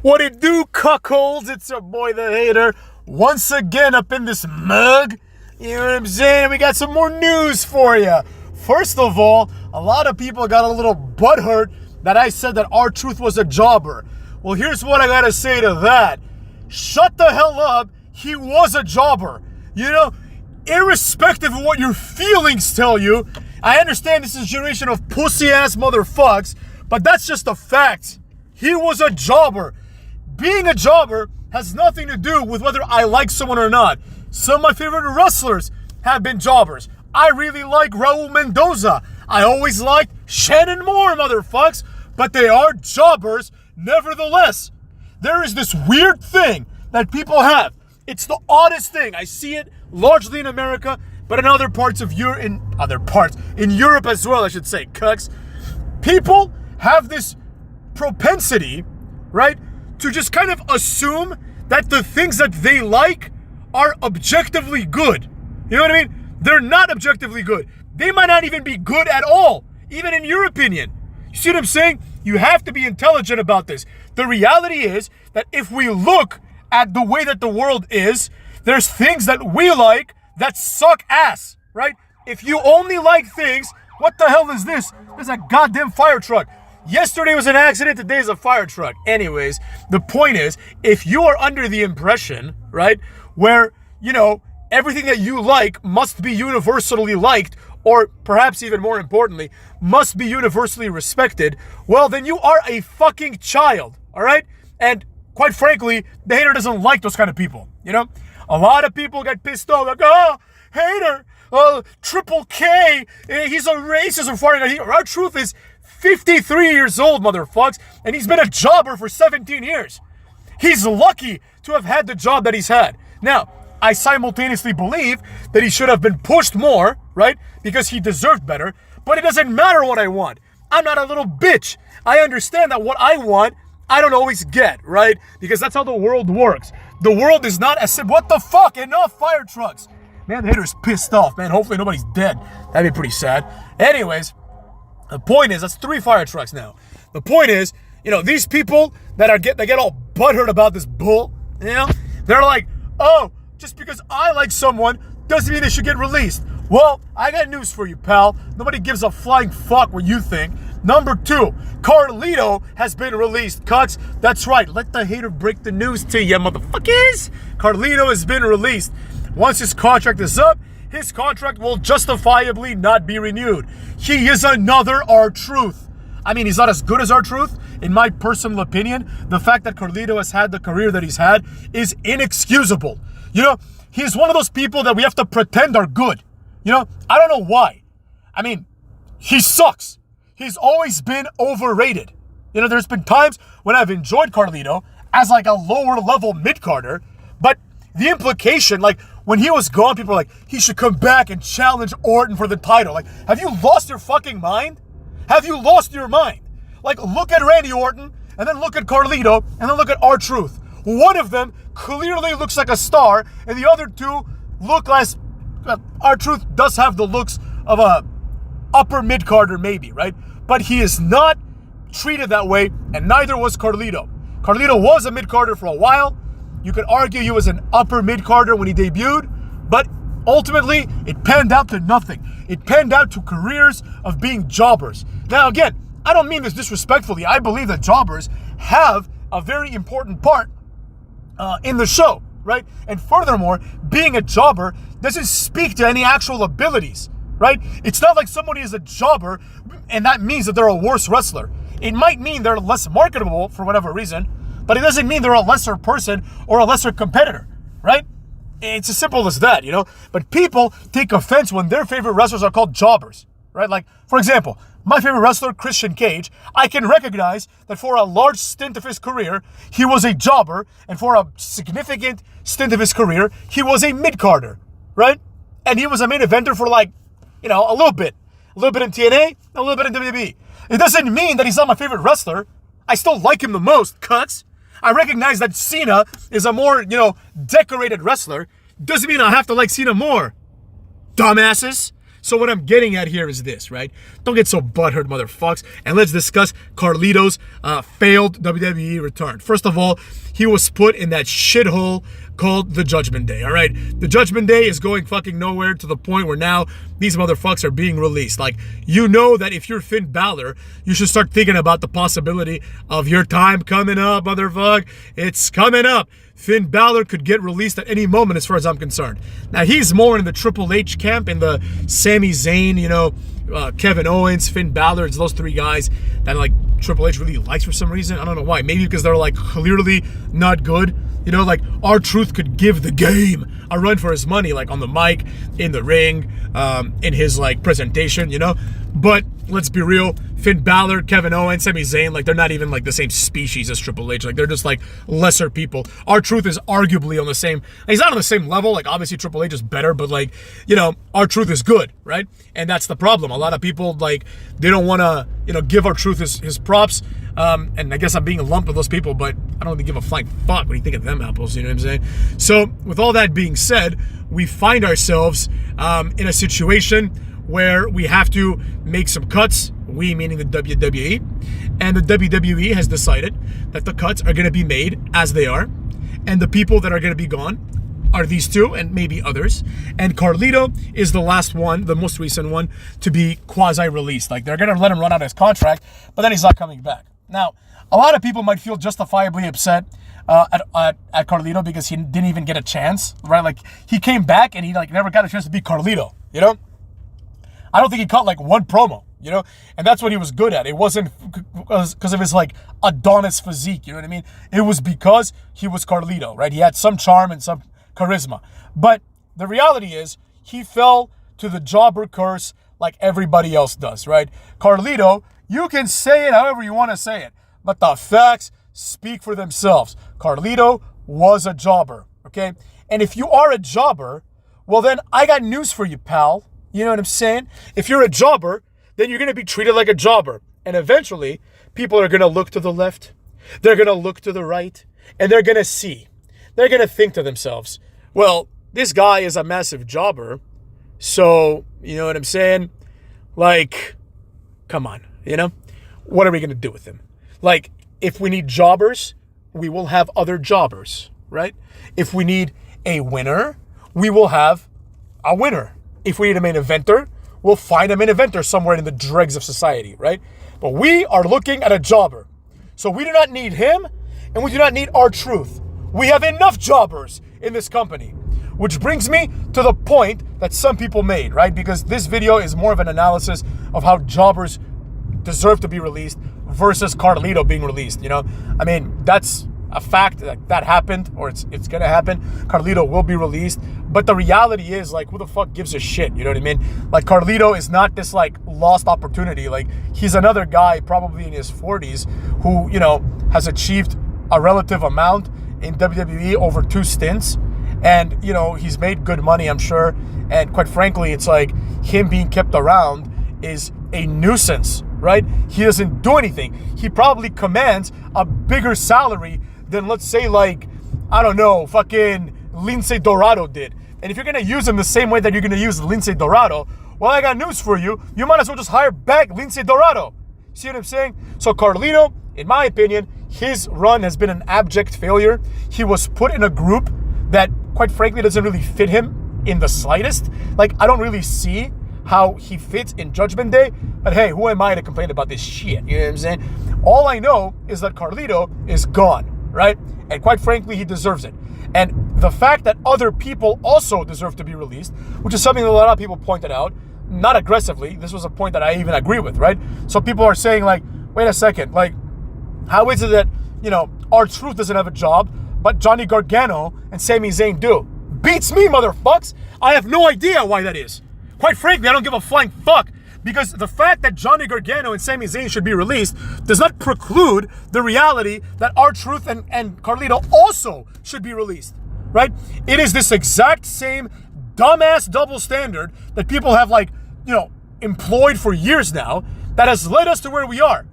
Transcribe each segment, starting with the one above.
What it do, cuckolds? It's your boy the Hater, once again up in this mug. You know what I'm saying? We got some more news for you. First of all, a lot of people got a little butthurt that I said that R-Truth was a jobber. Well, here's what I gotta say to that. Shut the hell up. He was a jobber. You know, irrespective of what your feelings tell you, I understand this is a generation of pussy-ass motherfucks, but that's just a fact. He was a jobber. Being a jobber has nothing to do with whether I like someone or not. Some of my favorite wrestlers have been jobbers. I really like Raul Mendoza. I always liked Shannon Moore, motherfucks. But they are jobbers nevertheless. There is this weird thing that people have. It's the oddest thing. I see it largely in America, but in other parts of Europe, in Europe as well, I should say, cucks. People have this propensity, right, to just kind of assume that the things that they like are objectively good. You know what I mean? They're not objectively good. They might not even be good at all, even in your opinion. You see what I'm saying? You have to be intelligent about this. The reality is that if we look at the way that the world is, there's things that we like that suck ass, right? If you only like things, what the hell is this? There's a goddamn fire truck. Yesterday was an accident, today is a fire truck. Anyways, the point is, if you are under the impression, right, where, you know, everything that you like must be universally liked, or perhaps even more importantly, must be universally respected, well, then you are a fucking child, all right? And quite frankly, the Hater doesn't like those kind of people, you know? A lot of people get pissed off, like, oh, Hater, Triple K, he's a racist or foreign. Our truth is 53 years old, motherfucks, and he's been a jobber for 17 years. He's lucky to have had the job that he's had. Now, I simultaneously believe that he should have been pushed more, right? Because he deserved better, but it doesn't matter what I want. I'm not a little bitch. I understand that what I want, I don't always get, right? Because that's how the world works. The world is not as simple. What the fuck? Enough fire trucks. Man, the Hater's pissed off, man. Hopefully nobody's dead. That'd be pretty sad. Anyways, the point is, that's 3 fire trucks now. The point is, you know, these people that get all butthurt about this bull, you know, they're like, oh, just because I like someone doesn't mean they should get released. Well, I got news for you, pal. Nobody gives a flying fuck what you think. Number 2, Carlito has been released, cucks. That's right. Let the Hater break the news to you, motherfuckers. Carlito has been released. Once his contract is up, his contract will justifiably not be renewed. He is another R-Truth. I mean, he's not as good as R-Truth. In my personal opinion, the fact that Carlito has had the career that he's had is inexcusable. You know, he's one of those people that we have to pretend are good. You know, I don't know why. I mean, he sucks. He's always been overrated. You know, there's been times when I've enjoyed Carlito as like a lower level mid-carder, but the implication, like when he was gone, people were like, he should come back and challenge Orton for the title. Like, have you lost your fucking mind? Have you lost your mind? Like, look at Randy Orton, and then look at Carlito, and then look at R-Truth. One of them clearly looks like a star, and the other two look like... R-Truth does have the looks of a upper mid-carder maybe, right? But he is not treated that way, and neither was Carlito. Carlito was a mid-carder for a while. You could argue he was an upper mid-carder when he debuted, but ultimately, it panned out to nothing. It panned out to careers of being jobbers. Now, again, I don't mean this disrespectfully. I believe that jobbers have a very important part in the show, right? And furthermore, being a jobber doesn't speak to any actual abilities, right? It's not like somebody is a jobber and that means that they're a worse wrestler. It might mean they're less marketable for whatever reason, but it doesn't mean they're a lesser person or a lesser competitor, right? It's as simple as that, you know? But people take offense when their favorite wrestlers are called jobbers, right? Like, for example, my favorite wrestler, Christian Cage, I can recognize that for a large stint of his career, he was a jobber, and for a significant stint of his career, he was a mid-carder, right? And he was a main eventer for like, you know, a little bit in TNA, a little bit in WWE. It doesn't mean that he's not my favorite wrestler. I still like him the most, cuts. I recognize that Cena is a more, you know, decorated wrestler. Doesn't mean I have to like Cena more. Dumbasses. So what I'm getting at here is this, right? Don't get so butthurt, motherfucks. And let's discuss Carlito's failed WWE return. First of all, he was put in that shithole called the Judgment Day, all right? The Judgment Day is going fucking nowhere to the point where now these motherfuckers are being released. Like, you know that if you're Finn Balor, you should start thinking about the possibility of your time coming up, motherfucker. It's coming up. Finn Balor could get released at any moment as far as I'm concerned. Now, he's more in the Triple H camp, in the Sami Zayn, Kevin Owens, Finn Balor. It's those three guys that, like, Triple H really likes for some reason. I don't know why. Maybe because they're, like, clearly not good. Like, R-Truth could give the game a run for his money, like, on the mic, in the ring, in his, like, presentation, But let's be real. Finn Balor, Kevin Owens, Sami Zayn, like, they're not even, like, the same species as Triple H. Like, they're just, like, lesser people. R-Truth is arguably on the same... He's not on the same level. Like, obviously, Triple H is better, but, like, R-Truth is good, right? And that's the problem. A lot of people, like, they don't want to, give R-Truth his props. And I guess I'm being lumped with those people, but I don't really give a flying fuck when you think of them apples, you know what I'm saying? So, with all that being said, we find ourselves in a situation where we have to make some cuts, we meaning the WWE, and the WWE has decided that the cuts are going to be made as they are, and the people that are going to be gone are these two and maybe others, and Carlito is the last one, the most recent one, to be quasi-released. Like, they're going to let him run out his contract, but then he's not coming back. Now, a lot of people might feel justifiably upset at Carlito because he didn't even get a chance, right? Like, he came back and he, like, never got a chance to be Carlito, I don't think he cut, like, one promo, And that's what he was good at. It wasn't because of his, like, Adonis physique, you know what I mean? It was because he was Carlito, right? He had some charm and some charisma. But the reality is he fell to the jobber curse like everybody else does, right? Carlito, you can say it however you want to say it, but the facts speak for themselves. Carlito was a jobber, okay? And if you are a jobber, well, then I got news for you, pal. You know what I'm saying? If you're a jobber, then you're going to be treated like a jobber. And eventually, people are going to look to the left, they're going to look to the right, and they're going to see. They're going to think to themselves, well, this guy is a massive jobber, so, you know what I'm saying? Like, come on, What are we going to do with him? Like, if we need jobbers, we will have other jobbers, right? If we need a winner, we will have a winner. If we need a main eventer, we'll find a main eventer somewhere in the dregs of society, right? But we are looking at a jobber. So we do not need him, and we do not need R-Truth. We have enough jobbers in this company. Which brings me to the point that some people made, right? Because this video is more of an analysis of how jobbers deserve to be released versus Carlito being released, I mean, that's a fact that happened, or it's going to happen. Carlito will be released. But the reality is, like, who the fuck gives a shit? You know what I mean? Like, Carlito is not this, like, lost opportunity. Like, he's another guy probably in his 40s who, has achieved a relative amount in WWE over 2 stints. And, he's made good money, I'm sure. And quite frankly, it's like him being kept around is a nuisance, right? He doesn't do anything. He probably commands a bigger salary than, let's say, like, I don't know, fucking Lince Dorado did. And if you're going to use him the same way that you're going to use Lince Dorado, well, I got news for you. You might as well just hire back Lince Dorado. See what I'm saying? So Carlito, in my opinion, his run has been an abject failure. He was put in a group that, quite frankly, doesn't really fit him in the slightest. Like, I don't really see how he fits in Judgment Day. But hey, who am I to complain about this shit? You know what I'm saying? All I know is that Carlito is gone, right? And quite frankly, he deserves it. And the fact that other people also deserve to be released, which is something that a lot of people pointed out, not aggressively, this was a point that I even agree with, right? So people are saying, like, wait a second, like, how is it that, R-Truth doesn't have a job, but Johnny Gargano and Sami Zayn do? Beats me, motherfucks! I have no idea why that is. Quite frankly, I don't give a flying fuck, because the fact that Johnny Gargano and Sami Zayn should be released does not preclude the reality that R-Truth and Carlito also should be released, right? It is this exact same dumbass double standard that people have, like, employed for years now that has led us to where we are.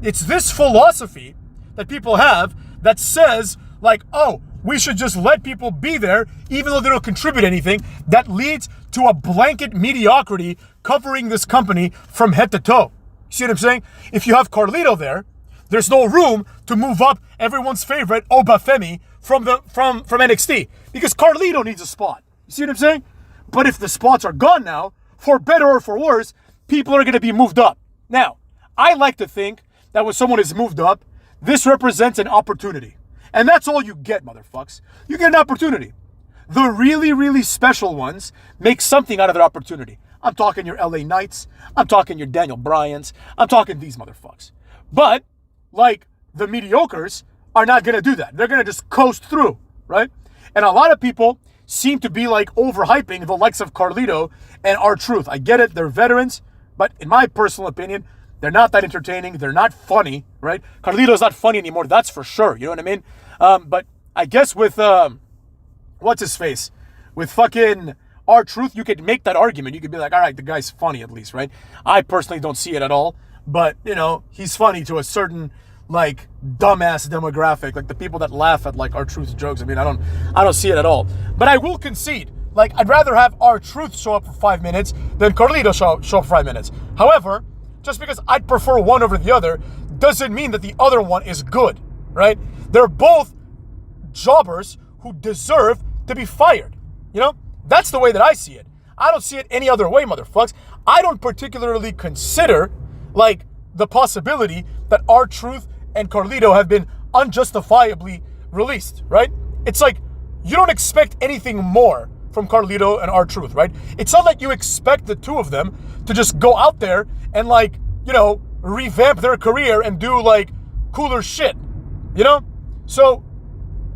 It's this philosophy that people have that says, like, oh, we should just let people be there, even though they don't contribute anything. That leads to a blanket mediocrity covering this company from head to toe. See what I'm saying? If you have Carlito there, there's no room to move up everyone's favorite Obafemi from NXT, because Carlito needs a spot. You see what I'm saying? But if the spots are gone now, for better or for worse, people are going to be moved up. Now, I like to think that when someone is moved up, this represents an opportunity. And that's all you get, motherfucks. You get an opportunity. The really, really special ones make something out of their opportunity. I'm talking your LA Knights. I'm talking your Daniel Bryans. I'm talking these motherfucks. But, like, the mediocres are not going to do that. They're going to just coast through, right? And a lot of people seem to be, like, overhyping the likes of Carlito and R-Truth. I get it. They're veterans. But in my personal opinion, they're not that entertaining. They're not funny, right? Carlito's not funny anymore. That's for sure. You know what I mean? But I guess with, what's his face? With fucking R-Truth, you could make that argument. You could be like, all right, the guy's funny at least, right? I personally don't see it at all. But, you know, he's funny to a certain, like, dumbass demographic. Like the people that laugh at, like, R-Truth's jokes. I mean, I don't see it at all. But I will concede. Like, I'd rather have R-Truth show up for 5 minutes than Carlito show up for 5 minutes. However, just because I'd prefer one over the other doesn't mean that the other one is good, right? They're both jobbers who deserve to be fired. You know? That's the way that I see it. I don't see it any other way, motherfucks. I don't particularly consider, like, the possibility that R-Truth and Carlito have been unjustifiably released, right? It's like, you don't expect anything more from Carlito and R-Truth, right? It's not like you expect the two of them to just go out there and, like, you know, revamp their career and do, like, cooler shit, you know? So,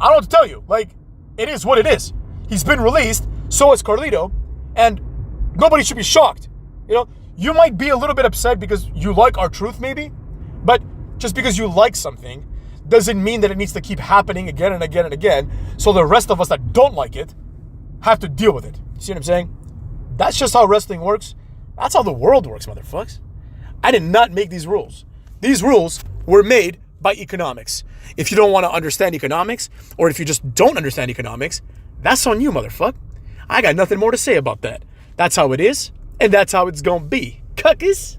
I don't know what to tell you. Like, it is what it is. He's been released, so is Carlito, and nobody should be shocked. You know, you might be a little bit upset because you like R-Truth maybe, but just because you like something doesn't mean that it needs to keep happening again and again and again, so the rest of us that don't like it have to deal with it. See what I'm saying? That's just how wrestling works. That's how the world works, motherfuckers. I did not make these rules. These rules were made by economics. If you don't want to understand economics, or if you just don't understand economics, that's on you, motherfucker. I got nothing more to say about that. That's how it is, and that's how it's gonna be. Cuckies.